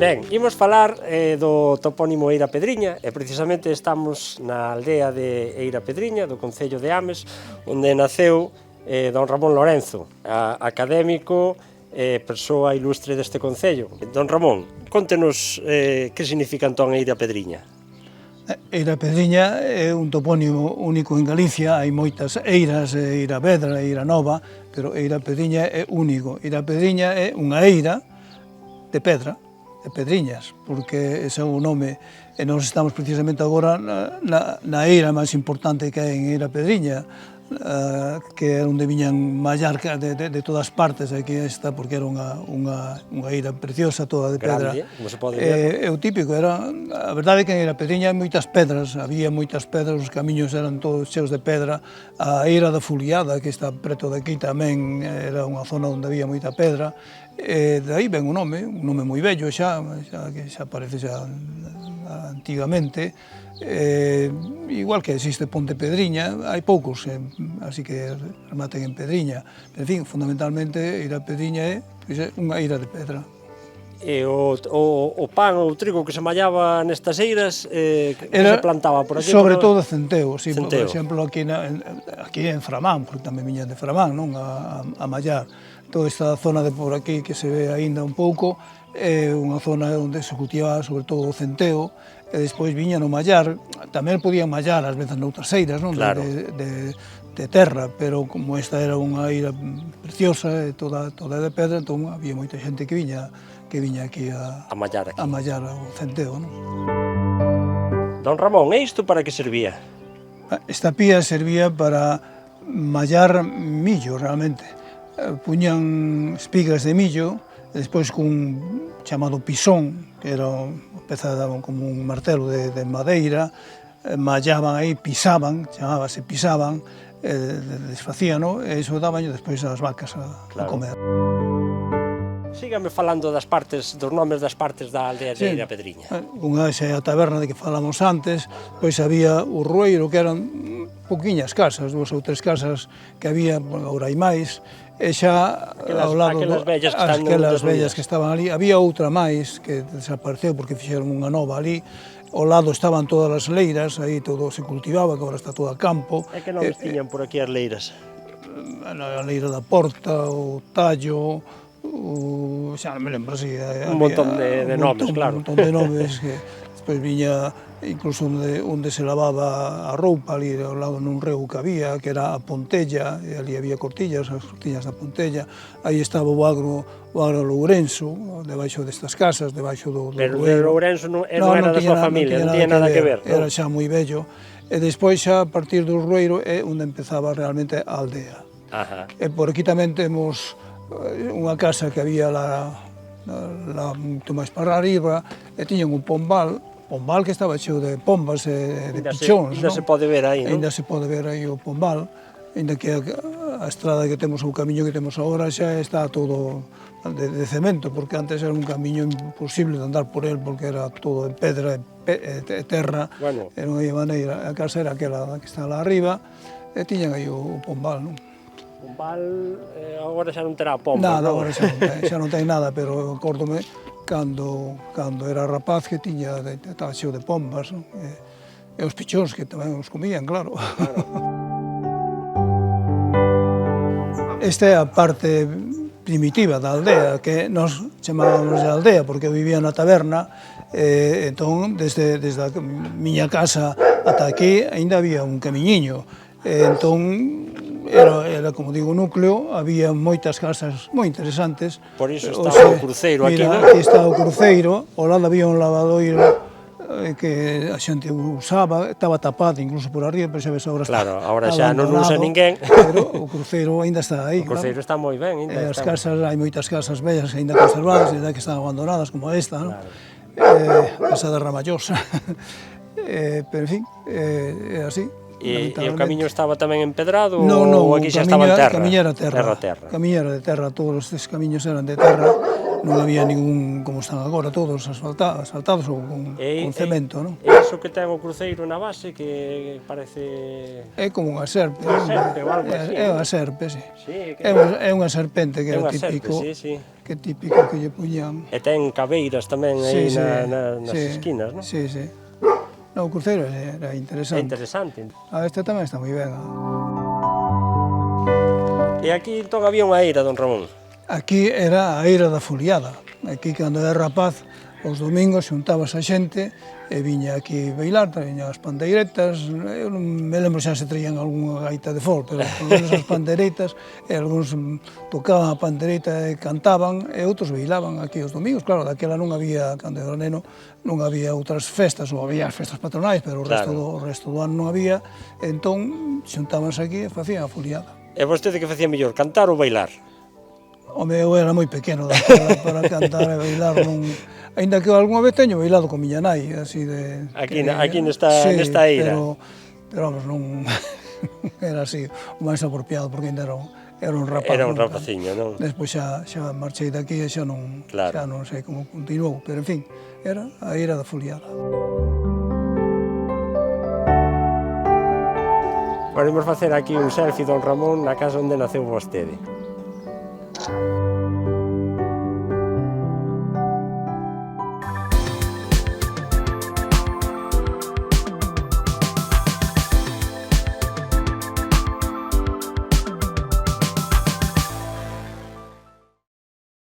Ben, imos falar do topónimo Eira Pedriña e precisamente estamos na aldea de Eira Pedriña, do concello de Ames, onde naceu don Ramón Lorenzo, académico e persoa ilustre deste concello. Don Ramón, contenos que significa entón Eira Pedriña. Eira Pedriña é un topónimo único en Galicia, hai moitas eiras, Eira Vedra, Eira Nova, pero Eira Pedriña é único. Eira Pedriña é unha eira de pedra, de Pedriñas, porque ese é o nome, e nós estamos precisamente agora na eira máis importante que hai en Eira Pedriña, que é onde viñan mallar de todas partes, aquí está, porque era unha eira preciosa, toda de pedra. Grande, como se pode ver. É o típico, a verdade é que en Eira Pedriña hai moitas pedras, había moitas pedras, os camiños eran todos cheos de pedra, a eira da Fuliada, que está preto de aquí tamén, era unha zona onde había moita pedra, e de aí ven o nome moi bello xa aparece xa antigamente, igual que existe Ponte Pedriña, hai poucos, así que rematen en Pedriña, en fin, fundamentalmente Eira Pedriña é unha eira de pedra. E o pan ou o trigo que se mallaba nestas eiras, que se plantaba por aquí? Sobre todo centeo, sí, centeo. Por exemplo, aquí en Framán, porque tamén viña de Framán, non, a mallar. Toda esta zona de por aquí que se ve aínda un pouco, é unha zona onde se cultivaba sobre todo o centeo, e despois viña no mallar, tamén podían mallar ás veces noutras eiras, non? Claro. De terra, pero como esta era unha eira preciosa, toda de pedra, entón había moita xente que viña aquí a mallar o centeo, non? Don Ramón, e isto para que servía? Esta pía servía para mallar millo, realmente. Puñan espigas de millo, e despois cun chamado pisón, que era unha peza, daban como un martelo de madeira, mallaban aí, pisaban, chamábase pisaban, desfacíano, e iso daban despois ás vacas a comer. Sígame falando dos nomes das partes da aldea de Eira Pedriña. Unha é a taberna de que falamos antes, pois había o rueiro, que eran pouquiñas casas, 2 ou 3 casas que había, agora hai máis, e xa ao lado aquelas vellas que estaban ali, había outra máis que desapareceu porque fixeron unha nova ali, ao lado estaban todas as leiras, aí todo se cultivaba, que agora está todo a campo. E que nomes tiñan por aquí as leiras? A leira da Porta, o Tallo, xa non me lembro, así, un montón de nomes, claro. Un montón de nomes, que despois viña incluso onde se lavaba a roupa, ali ao lado nun reo que había, que era a Pontella, e ali había cortillas, as cortillas da Pontella, aí estaba o agro Lourenço, debaixo destas casas, debaixo do Pero rueiro. Pero Lourenço non era da súa familia, non tiña nada que ver. Era xa moi bello, e despois xa a partir do rueiro é onde empezaba realmente a aldea. E por aquí tamén temos unha casa que había moito máis para arriba, e tiñan un pombal que estaba cheo de pombas e de pichóns. Ainda se pode ver aí, non? Ainda se pode ver aí o pombal, ainda que a estrada que temos, o camiño que temos agora, xa está todo de cemento, porque antes era un camiño imposible de andar por el, porque era todo en pedra e terra, e non había maneira. A casa era aquela que está lá arriba, e tiñan aí o pombal, non? O pombal agora xa non terá pombas, non? Nada, agora xa non ten nada, pero acórdome cando era rapaz que estaba cheo de pombas, non? E os pichóns que tamén os comían, claro. Esta é a parte primitiva da aldea, que nós chamábamos de aldea, porque eu vivía na taberna, entón, desde a miña casa ata aquí, ainda había un camiñiño, entón, era como digo, núcleo, había moitas casas moi interesantes. Por iso está o cruceiro aquí, non? Aquí está o cruceiro, ao lado había un lavadoiro que a xente usaba, estaba tapado incluso por arriba, pero xa ves agora está abandonado. Claro, agora xa non usa ninguén. Pero o cruceiro ainda está aí, claro. O cruceiro está moi ben, ainda está. As casas, hai moitas casas bellas ainda conservadas, ainda que están abandonadas, como esta, non? A casa da Ramallosa. Pero, en fin, é así. E o camiño estaba tamén empedrado Non, ou aquí xa estaba en terra? O camiño era terra. Terra. O camiño era de terra, todos estes camiños eran de terra, non había ningún, como están agora, todos asfaltados ou con cemento, non? E iso que ten o cruceiro na base que parece... É como unha serpe. Unha serpe ou algo así, É non? unha serpe, sí. Sí, É unha serpente que é era unha serpe, típico, sí. que típico que lle puñan. E ten cabeiras tamén aí nas esquinas, non? Sí, sí. No, o cruceiro era É interesante. interesante. Este tamén está moi ben. E aquí entón había unha eira, don Ramón. Aquí era a eira da foliada. Aquí, cando era rapaz, os domingos xuntabas a xente e viña aquí bailar, viña as pandeiretas, eu non me lembro xa se traían algunha gaita de fol, pero por menos as pandeiretas, e algúns tocaban a pandeireta e cantaban, e outros bailaban aquí os domingos. Claro, daquela non había, cando era neno, non había outras festas, ou había as festas patronais, pero o resto do ano non había, entón xuntábanse aquí e facían a foliada. E vostede que facía mellor, cantar ou bailar? Home, eu era moi pequeno para cantar e bailar, non... Ainda que algunha vez teño bailado con miña nai, así de... Aquí nesta eira. Pero vamos, non... era así, o máis apropiado, porque ainda era un rapaz. Era un rapaciño, non? Despois xa marchei daqui e xa non sei como continuou, pero en fin, era a eira da foliada. Podemos facer aquí un selfie, don Ramón, na casa onde naceu vostede.